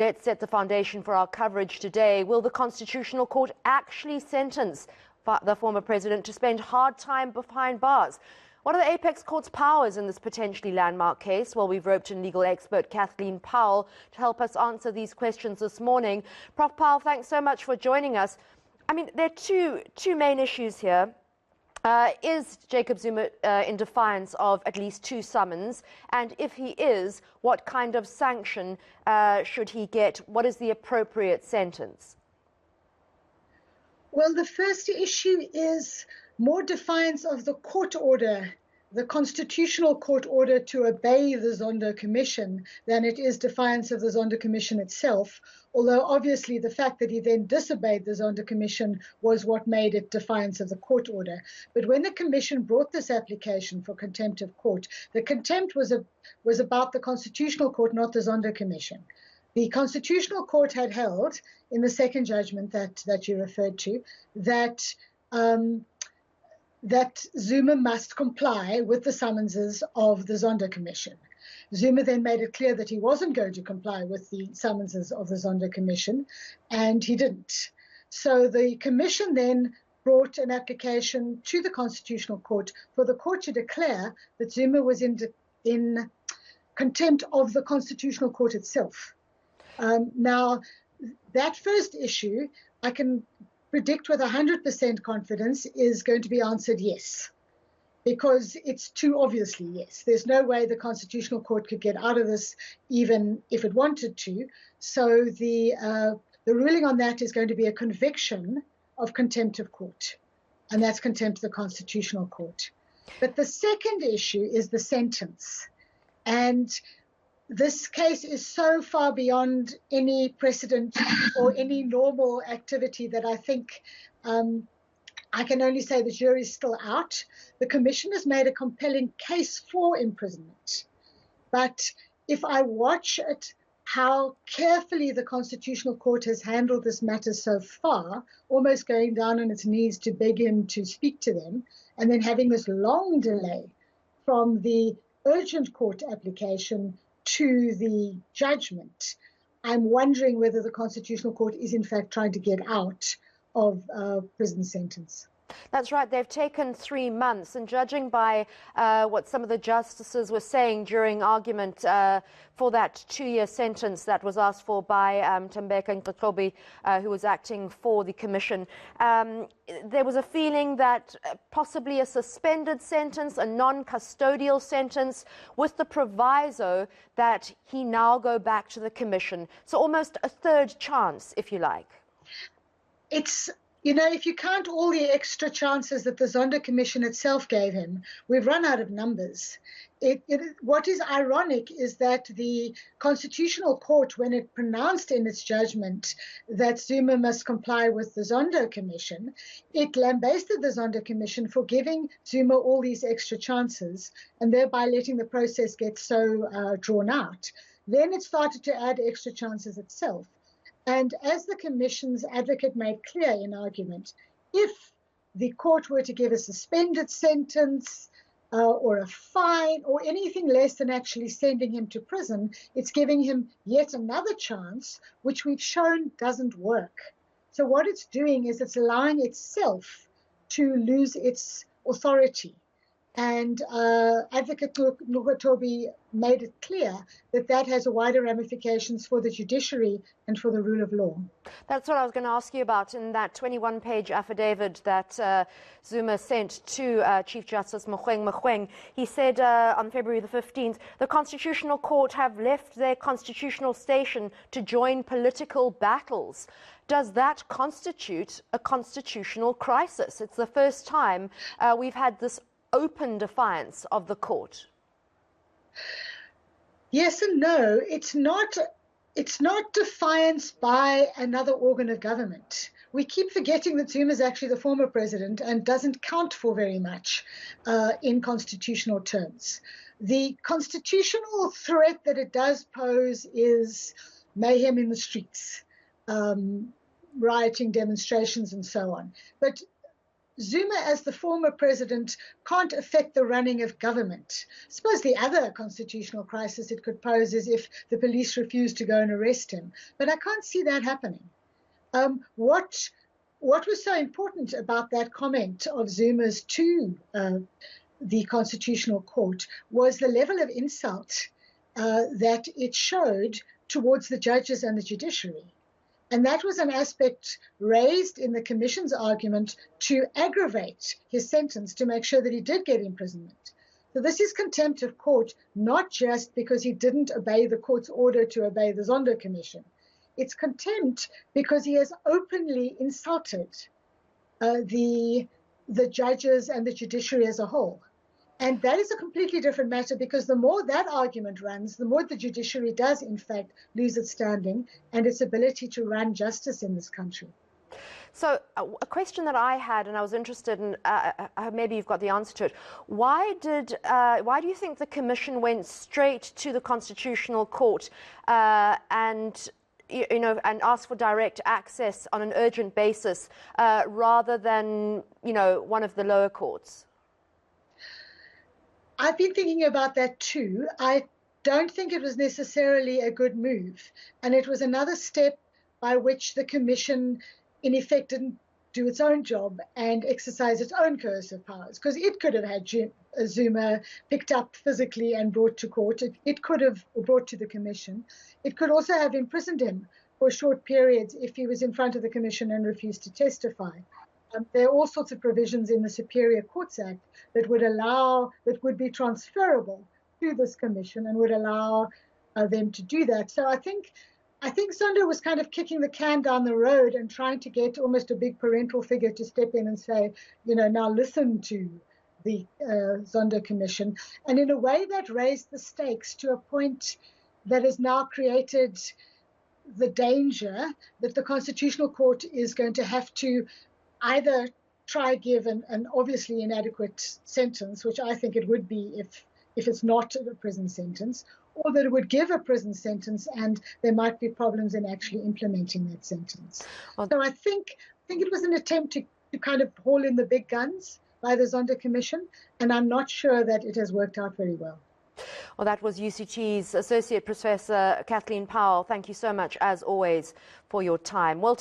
Let's set the foundation for our coverage today. Will the Constitutional Court actually sentence the former president to spend hard time behind bars? What are the apex court's powers in this potentially landmark case? Well, we've roped in legal expert Kathleen Powell to help us answer these questions this morning. Prof. Powell, thanks so much for joining us. I mean, there are two main issues here. Is Jacob Zuma in defiance of at least 2 summons? And if he is, what kind of sanction should he get? What is the appropriate sentence? Well, the first issue is more defiance of the court order, the constitutional court order to obey the Zondo Commission, than it is defiance of the Zondo Commission itself, although obviously the fact that he then disobeyed the Zondo Commission was what made it defiance of the court order. But when the Commission brought this application for contempt of court, the contempt was about the Constitutional Court, not the Zondo Commission. The Constitutional Court had held, in the second judgment that you referred to, that Zuma must comply with the summonses of the Zondo Commission. Zuma then made it clear that he wasn't going to comply with the summonses of the Zondo Commission, and he didn't. So the Commission then brought an application to the Constitutional Court for the court to declare that Zuma was in contempt of the Constitutional Court itself. Now, that first issue, I can predict with 100% confidence is going to be answered yes, because it's too obviously yes. There's no way the Constitutional Court could get out of this even if it wanted to. So the ruling on that is going to be a conviction of contempt of court, and that's contempt of the Constitutional Court. But the second issue is the sentence. And this case is so far beyond any precedent or any normal activity that I think I can only say the jury's still out. The Commission has made a compelling case for imprisonment. But if I watch it, how carefully the Constitutional Court has handled this matter so far, almost going down on its knees to beg him to speak to them, and then having this long delay from the urgent court application to the judgment, I'm wondering whether the Constitutional Court is in fact trying to get out of a prison sentence. That's right. They've taken 3 months, and judging by what some of the justices were saying during argument for that 2-year sentence that was asked for by Thembeka Nkqobi, who was acting for the Commission, there was a feeling that possibly a suspended sentence, a non-custodial sentence, with the proviso that he now go back to the Commission. So almost a third chance, if you like. It's, you know, if you count all the extra chances that the Zondo Commission itself gave him, we've run out of numbers. What is ironic is that the Constitutional Court, when it pronounced in its judgment that Zuma must comply with the Zondo Commission, it lambasted the Zondo Commission for giving Zuma all these extra chances and thereby letting the process get so drawn out. Then it started to add extra chances itself. And as the Commission's advocate made clear in argument, if the court were to give a suspended sentence or a fine or anything less than actually sending him to prison, it's giving him yet another chance, which we've shown doesn't work. So what it's doing is it's allowing itself to lose its authority. And Advocate Nkqobi made it clear that that has wider ramifications for the judiciary and for the rule of law. That's what I was going to ask you about in that 21-page affidavit that Zuma sent to Chief Justice Mogoeng. He said on February the 15th, the Constitutional Court have left their constitutional station to join political battles. Does that constitute a constitutional crisis? It's the first time we've had this open defiance of the court. Yes and no. It's not defiance by another organ of government. We keep forgetting that Zuma is actually the former president and doesn't count for very much in constitutional terms. The constitutional threat that it does pose is mayhem in the streets, rioting, demonstrations, and so on. But Zuma, as the former president, can't affect the running of government. I suppose the other constitutional crisis it could pose is if the police refuse to go and arrest him. But I can't see that happening. What was so important about that comment of Zuma's to the Constitutional Court was the level of insult that it showed towards the judges and the judiciary. And that was an aspect raised in the Commission's argument to aggravate his sentence, to make sure that he did get imprisonment. So this is contempt of court, not just because he didn't obey the court's order to obey the Zondo Commission. It's contempt because he has openly insulted the judges and the judiciary as a whole. And that is a completely different matter, because the more that argument runs, the more the judiciary does, in fact, lose its standing and its ability to run justice in this country. So a question that I had, and I was interested in, maybe you've got the answer to it. Why do you think the Commission went straight to the Constitutional Court and asked for direct access on an urgent basis rather than, one of the lower courts? I've been thinking about that too. I don't think it was necessarily a good move. And it was another step by which the Commission, in effect, didn't do its own job and exercise its own coercive powers. Because it could have had Zuma picked up physically and brought to court. It could have brought to the Commission. It could also have imprisoned him for short periods if he was in front of the Commission and refused to testify. There are all sorts of provisions in the Superior Courts Act that would be transferable to this commission and would allow them to do that. So I think Zondo was kind of kicking the can down the road and trying to get almost a big parental figure to step in and say, now listen to the Zondo Commission. And in a way that raised the stakes to a point that has now created the danger that the Constitutional Court is going to have to either try give an obviously inadequate sentence, which I think it would be if it's not a prison sentence, or that it would give a prison sentence and there might be problems in actually implementing that sentence. So I think it was an attempt to kind of haul in the big guns by the Zondo Commission, and I'm not sure that it has worked out very well. Well, that was UCT's Associate Professor Kathleen Powell. Thank you so much, as always, for your time. Well,